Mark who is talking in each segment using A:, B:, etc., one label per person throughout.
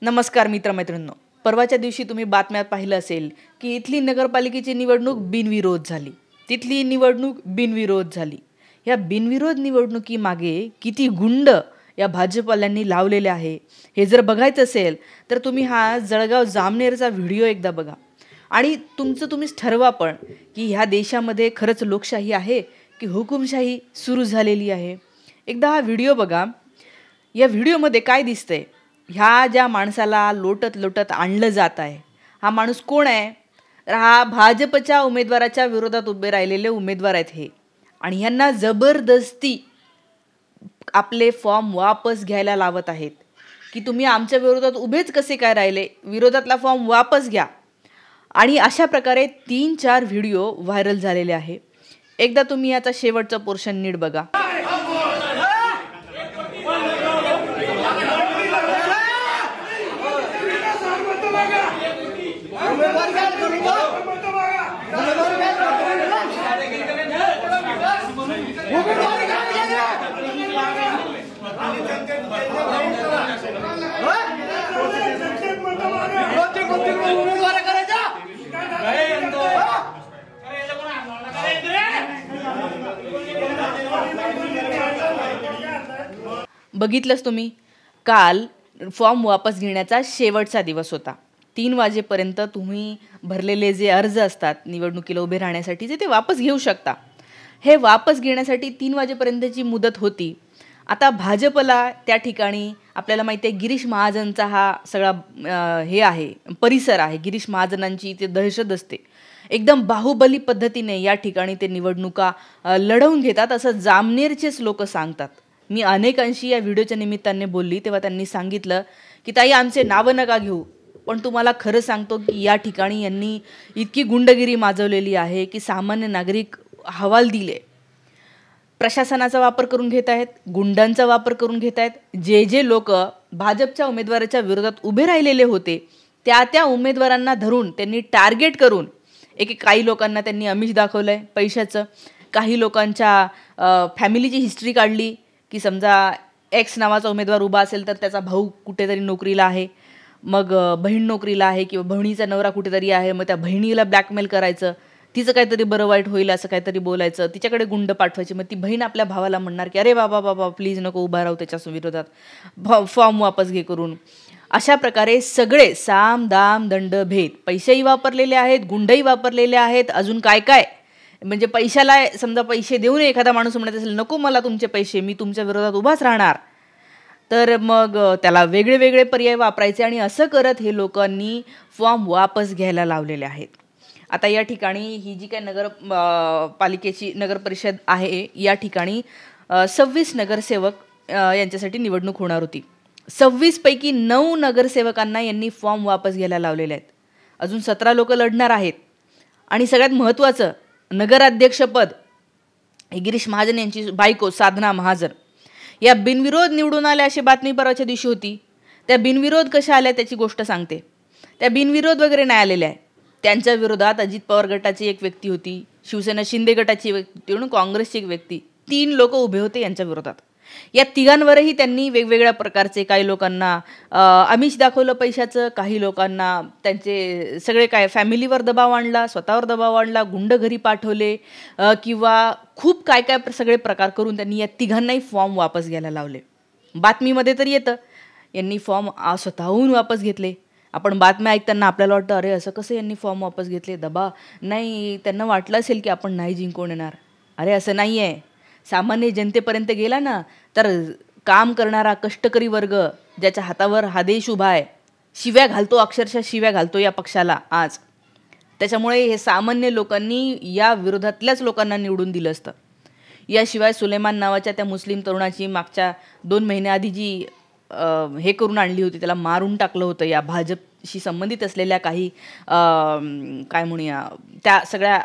A: नमस्कार मित्रमैत्रिणींनो, परवाच्या दिवशी तुम्ही बातम्यात पाहिलं असेल की इथली नगरपालिकेची निवडणूक बिनविरोध झाली. तिथली निवडणूक बिनविरोध झाली. या बिनविरोध निवडणुकीमागे किती गुंड या भाजपवाल्यांनी लावलेले आहे हे जर बघायचं असेल तर तुम्ही हा जळगाव जामनेरचा व्हिडिओ एकदा बघा आणि तुम्हीच ठरवा पण की ह्या देशामध्ये खरंच लोकशाही आहे की हुकुमशाही सुरू झालेली आहे. एकदा हा व्हिडिओ बघा. या व्हिडिओमध्ये काय दिसतंय? ह्या ज्या माणसाला लोटत लोटत आणलं जात आहे, हा माणूस कोण आहे? तर हा भाजपच्या उमेदवाराच्या विरोधात उभे राहिलेले उमेदवार आहेत हे. आणि ह्यांना जबरदस्ती आपले फॉर्म वापस घ्यायला लावत आहेत की तुम्ही आमच्या विरोधात उभेच कसे काय राहिले, विरोधातला फॉर्म वापस घ्या. आणि अशा प्रकारे 3-4 व्हिडिओ व्हायरल झालेले आहे. एकदा तुम्ही याचा शेवटचा पोर्शन नीट बघा. बघितलंच तुम्ही, काल फॉर्म वापस घेण्याचा शेवटचा दिवस होता. 3 वाजेपर्यंत तुम्ही भरलेले जे अर्ज असतात निवडणुकीला उभे राहण्यासाठीचे ते वापस घेऊ शकता. हे वापस घेण्यासाठी 3 वाजेपर्यंतची मुदत होती. आता भाजपला त्या ठिकाणी आपल्याला माहिती आहे गिरीश महाजनचा हा सगळा हे आहे, परिसर आहे. गिरीश महाजनांची ते दहशत असते. एकदम बाहुबली पद्धतीने या ठिकाणी ते निवडणुका लढवून घेतात असं जामनेरचेच लोक सांगतात. मी अनेकांशी या व्हिडिओच्या निमित्ताने बोलली तेव्हा त्यांनी सांगितलं की ताई आमचे नावं नका घेऊ, पण तुम्हाला खरं सांगतो की या ठिकाणी यांनी इतकी गुंडगिरी माजवलेली आहे की सामान्य नागरिक हवाल दिले. प्रशासनाचा वापर करून घेत आहेत, गुंडांचा वापर करून घेत आहेत. जे लोक भाजपच्या उमेदवाराच्या विरोधात उभे राहिलेले होते त्या उमेदवारांना धरून त्यांनी टार्गेट करून काही लोकांना त्यांनी आमिष दाखवलंय पैशाचं. काही लोकांच्या फॅमिलीची हिस्ट्री काढली की समजा एक्स नावाचा उमेदवार उभा असेल तर त्याचा भाऊ कुठेतरी नोकरीला आहे, मग बहीण नोकरीला आहे किंवा बहिणीचा नवरा कुठेतरी आहे, मग त्या बहिणीला ब्लॅकमेल करायचं, तिचं काहीतरी बरं वाईट होईल असं काहीतरी बोलायचं, तिच्याकडे गुंड पाठवायची. मग ती बहीण आपल्या भावाला म्हणणार की अरे बाबा प्लीज नको उभा राहू त्याच्या विरोधात, फॉर्म वापस घे करून. अशा प्रकारे सगळे साम दाम दंड भेद, पैसेही वापरलेले आहेत, गुंडही वापरलेले आहेत. अजून काय काय म्हणजे पैशाला समजा पैसे देऊन एखादा माणूस म्हणत असेल नको मला तुमचे पैसे, मी तुमच्या विरोधात उभाच राहणार, तर मग त्याला वेगळे वेगळे पर्याय वापरायचे. आणि असं करत हे लोकांनी फॉर्म वापस घ्यायला लावलेले आहेत. आता या ठिकाणी ही जी काय पालिकेची नगर परिषद आहे या ठिकाणी 26 नगरसेवक यांच्यासाठी निवडणूक होणार होती. 26 पैकी 9 नगरसेवकांना यांनी फॉर्म वापस घ्यायला लावलेले आहेत. अजून 17 लोक लढणार आहेत. आणि सगळ्यात महत्त्वाचं नगराध्यक्षपद हे गिरीश महाजन यांची बायको साधना महाजन या बिनविरोध निवडून आल्या अशी बातमी परवाच्या दिवशी होती. त्या बिनविरोध कशा आल्या त्याची गोष्ट सांगते. त्या बिनविरोध वगैरे नाही आलेल्या आहे. त्यांच्या विरोधात अजित पवार गटाची एक व्यक्ती होती, शिवसेना शिंदे गटाची व्यक्ती म्हणून काँग्रेसची एक व्यक्ती, 3 लोक उभे होते यांच्या विरोधात. या तिघांवरही त्यांनी वेगवेगळ्या प्रकारचे, काही लोकांना आमिष दाखवलं पैशाचं, काही लोकांना त्यांचे सगळे काय फॅमिलीवर दबाव आणला, स्वतःवर दबाव आणला, गुंड घरी पाठवले किंवा खूप काय काय सगळे प्रकार करून त्यांनी या तिघांनाही फॉर्म वापस घ्यायला लावले. बातमीमध्ये तर येतं यांनी फॉर्म स्वतःहून वापस घेतले. आपण बातम्या ऐकताना आपल्याला वाटतं अरे असं कसं यांनी फॉर्म वापस घेतले, दबा नाही, त्यांना वाटलं असेल की आपण नाही जिंकून येणार. अरे असं नाही आहे. सामान्य जनतेपर्यंत गेला ना तर काम करणारा कष्टकरी वर्ग ज्याच्या हातावर हा देश उभा आहे, शिव्या घालतो, अक्षरशः शिव्या घालतो या पक्षाला आज. त्याच्यामुळे हे सामान्य लोकांनी या विरोधातल्याच लोकांना निवडून दिलं असतं. याशिवाय सुलेमान नावाच्या त्या मुस्लिम तरुणाची मागच्या 2 महिन्याआधी जी हे करून आणली होती, त्याला मारून टाकलं होतं या भाजपशी संबंधित असलेल्या काही काय म्हणूया त्या सगळ्या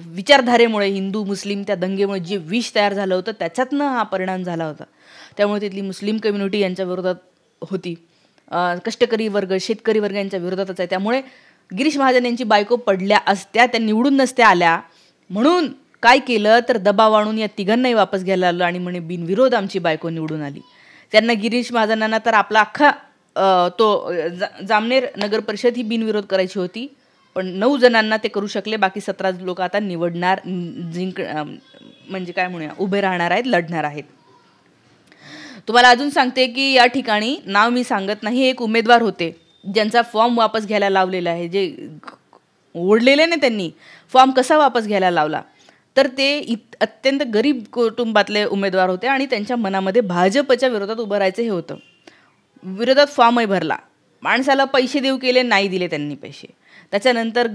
A: विचारधारेमुळे, हिंदू मुस्लिम त्या दंगेमुळे जे विष तयार झालं होतं त्याच्यातनं हा परिणाम झाला होता. त्यामुळे तिथली मुस्लिम कम्युनिटी यांच्या विरोधात होती, कष्टकरी वर्ग शेतकरी वर्ग यांच्या विरोधातच आहे. त्यामुळे गिरीश महाजन यांची बायको पडल्या असत्या, त्या निवडून नसत्या आल्या, म्हणून काय केलं तर दबाव आणून या तिघांनाही वापस घ्यायला आलं आणि म्हणे बिनविरोध आमची बायको निवडून आली. त्यांना गिरीश महाजनांना तर आपला अख्खा जामनेर नगर परिषद ही बिनविरोध करायची होती, पण 9 जणांना ते करू शकले. बाकी 17 लोक आता निवडणार, म्हणजे काय म्हणूया, उभे राहणार आहेत, लढणार आहेत. तुम्हाला अजून सांगते की या ठिकाणी नाव मी सांगत नाही, एक उमेदवार होते ज्यांचा फॉर्म वापस घ्यायला लावलेला आहे. जे ओढलेले ना, त्यांनी फॉर्म कसा वापस घ्यायला लावला, तर ते अत्यंत गरीब कुटुंबातले उमेदवार होते आणि त्यांच्या मनामध्ये भाजपच्या विरोधात उभं राहायचं हे होतं. विरोधात फॉर्मही भरला, माणसाला पैसे देऊ केले, नाही दिले त्यांनी पैसे. त्याच्यानंतर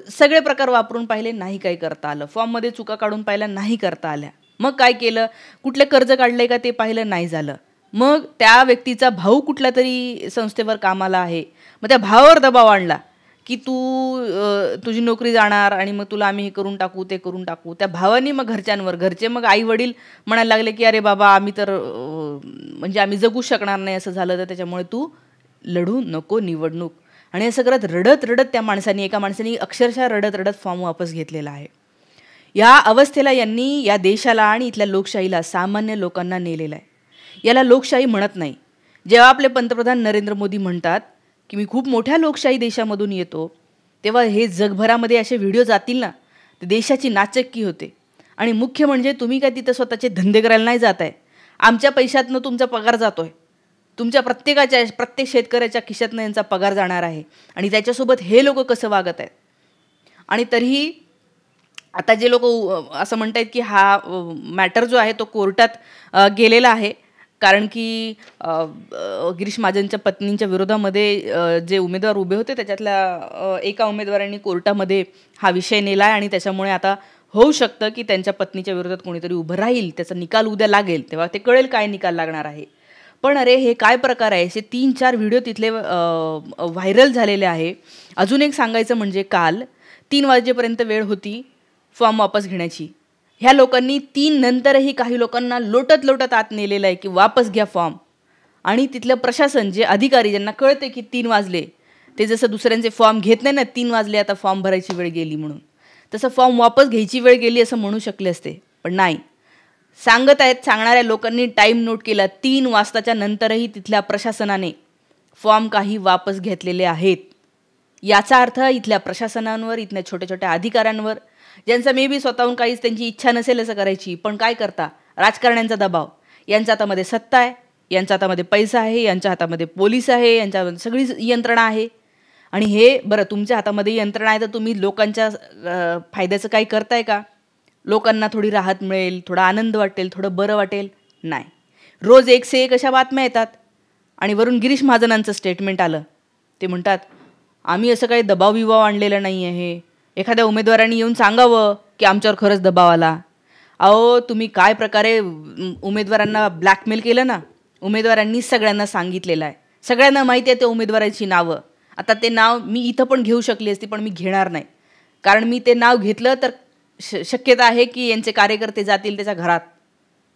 A: सगळे प्रकार वापरून पाहिले, नाही काही करता आलं. फॉर्ममध्ये चुका काढून पाहिल्या, नाही करता आल्या. मग काय केलं, कुठले कर्ज काढले का ते पाहिलं, नाही झालं. मग त्या व्यक्तीचा भाऊ कुठल्या तरी संस्थेवर कामाला आहे, मग त्या भावावर दबाव आणला की तुझी नोकरी जाणार आणि मग तुला आम्ही हे करून टाकू, ते करून टाकू. त्या भावानी मग घरच्यांवर, घरचे मग आई वडील म्हणायला लागले की अरे बाबा, आम्ही तर म्हणजे आम्ही जगू शकणार नाही असं झालं, तर त्याच्यामुळे तू लढू नको निवडणूक. आणि असं करत रडत रडत त्या माणसाने, एका माणसाने अक्षरशः रडत रडत फॉर्म वापस घेतलेला आहे. या अवस्थेला यांनी या देशाला आणि इथल्या लोकशाहीला, सामान्य लोकांना नेलेलं आहे. याला लोकशाही म्हणत नाही. जेव्हा आपले पंतप्रधान नरेंद्र मोदी म्हणतात की मी खूप मोठ्या लोकशाही देशामधून येतो, तेव्हा हे जगभरामध्ये असे व्हिडिओ जातील ना, तर देशाची नाचक्की होते. आणि मुख्य म्हणजे तुम्ही काय तिथं स्वतःचे धंदे करायला नाही जात आहे, आमच्या पैशातनं तुमचा पगार जातो आहे. तुमच्या प्रत्येक शेतकऱ्याच्या खिशातनं यांचा पगार जाणार आहे. आणि त्याच्यासोबत हे लोक कसं वागत आहेत. आणि तरीही आता जे लोक असं म्हणत आहेत की हा मॅटर जो आहे तो कोर्टात गेलेला आहे, कारण की गिरीश महाजनच्या पत्नींच्या विरोधामध्ये जे उमेदवार उभे होते त्याच्यातल्या एका उमेदवारांनी कोर्टामध्ये हा विषय नेला आहे. आणि त्याच्यामुळे आता होऊ शकतं की त्यांच्या पत्नीच्या विरोधात कोणीतरी उभं राहील, त्याचा निकाल उद्या लागेल, तेव्हा ते कळेल काय निकाल लागणार आहे. पण अरे हे काय प्रकार आहे, असे 3-4 व्हिडिओ तिथले व्हायरल झालेले आहे. अजून एक सांगायचं म्हणजे काल 3 वाजेपर्यंत वेळ होती फॉर्म वापस घेण्याची. ह्या लोकांनी 3 नंतरही काही लोकांना लोटत लोटत आत नेलेलं आहे की वापस घ्या फॉर्म. आणि तिथलं प्रशासन, जे अधिकारी ज्यांना कळते की 3 वाजले, ते जसं दुसऱ्यांचे फॉर्म घेत नाही ना, 3 वाजले आता फॉर्म भरायची वेळ गेली म्हणून, तसं फॉर्म वापस घ्यायची वेळ गेली असं म्हणू शकले असते. पण नाही, सांगणाऱ्या लोकांनी टाईम नोट केला. 3 वाजताच्या नंतरही तिथल्या प्रशासनाने फॉर्म काही वापस घेतलेले आहेत. याचा अर्थ इथल्या प्रशासनांवर, इथल्या छोट्या छोट्या अधिकाऱ्यांवर, ज्यांचा मे बी स्वतःहून काहीच त्यांची इच्छा नसेल असं करायची, पण काय करता, राजकारण्यांचा दबाव. यांच्या हातामध्ये सत्ता आहे, यांच्या हातामध्ये पैसा आहे, यांच्या हातामध्ये पोलीस आहे, यांच्या सगळी यंत्रणा आहे. आणि हे बरं, तुमच्या हातामध्ये यंत्रणा आहे तर तुम्ही लोकांच्या फायद्याचं काही करताय का? लोकांना थोडी राहत मिळेल, थोडा आनंद वाटेल, थोडं बरं वाटेल? नाही. रोज 1 से 1 अशा बातम्या येतात. आणि वरून गिरीश महाजनांचं स्टेटमेंट आलं. ते म्हणतात आम्ही असं काही दबाव विवाव आणलेला नाही आहे. एखाद्या उमेदवारांनी येऊन सांगावं की आमच्यावर खरंच दबाव आला. अहो, तुम्ही काय प्रकारे उमेदवारांना ब्लॅकमेल केलं ना. उमेदवारांनी सगळ्यांना सांगितलेलं आहे, सगळ्यांना माहिती आहे त्या उमेदवाराची नावं. आता ते नाव मी इथं पण घेऊ शकली असती, पण मी घेणार नाही. कारण मी ते नाव घेतलं तर शक्यता आहे की यांचे कार्यकर्ते जातील त्याच्या घरात.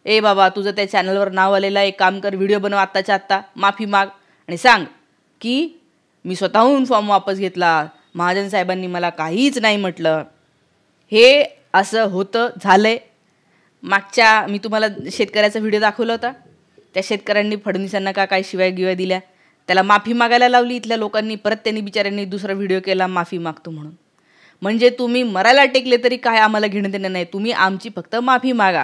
A: ए बाबा, तुझं त्या चॅनलवर नाव आलेलं आहे, एक काम कर, व्हिडिओ बनव आत्ताच्या आत्ता, माफी माग आणि सांग की मी स्वतःहून फॉर्म वापस घेतला, महाजन साहेबांनी मला काहीच नाही म्हटलं. हे असं होतं, झालंय. मागच्या मी तुम्हाला शेतकऱ्याचा व्हिडिओ दाखवला होता. त्या शेतकऱ्यांनी फडणवीसांना काय शिवाय दिल्या, त्याला माफी मागायला लावली इथल्या लोकांनी. परत त्यांनी बिचाऱ्यांनी दुसरा व्हिडिओ केला माफी मागतो म्हणून. म्हणजे तुम्ही मरायला टेकले तरी काय आम्हाला घेणं देणं नाही, तुम्ही आमची फक्त माफी मागा.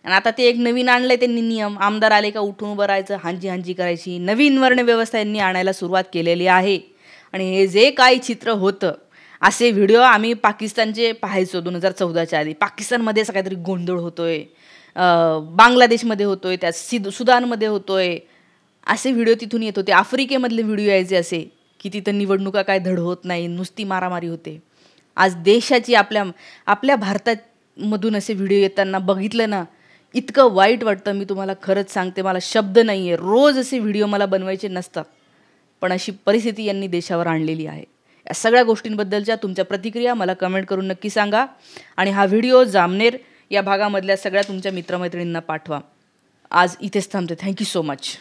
A: आणि आता ते एक नवीन आणलं आहे त्यांनी नियम, आमदार आले का उठून उभं राहायचं, हांजी हांजी करायची. नवीन वर्णव्यवस्था यांनी आणायला सुरुवात केलेली आहे. आणि हे जे काही चित्र होतं, असे व्हिडिओ आम्ही पाकिस्तानचे पाहायचो 2014च्या आधी. पाकिस्तानमध्ये असं काहीतरी गोंधळ होतोय, बांगलादेशमध्ये होतोय, त्या सुदानमध्ये होतोय, असे व्हिडिओ तिथून येत होते. आफ्रिकेमधले व्हिडिओ यायचे असे की तिथं निवडणुका काय धड होत नाही, नुसती मारामारी होते. आज देशाची आपल्या भारतामधून असे व्हिडिओ येताना बघितलं ना, इतकं वाईट वाटतं. मी तुम्हाला खरंच सांगते, मला शब्द नाही आहे. रोज असे व्हिडिओ मला बनवायचे नसतात, पण अशी परिस्थिती यांनी देशावर आणलेली आहे. या सगळ्या गोष्टींबद्दलच्या तुमच्या प्रतिक्रिया मला कमेंट करून नक्की सांगा. आणि हा व्हिडिओ जामनेर या भागामधल्या सगळ्या तुमच्या मित्रमैत्रिणींना पाठवा. आज इथेच थांबते. Thank you so much.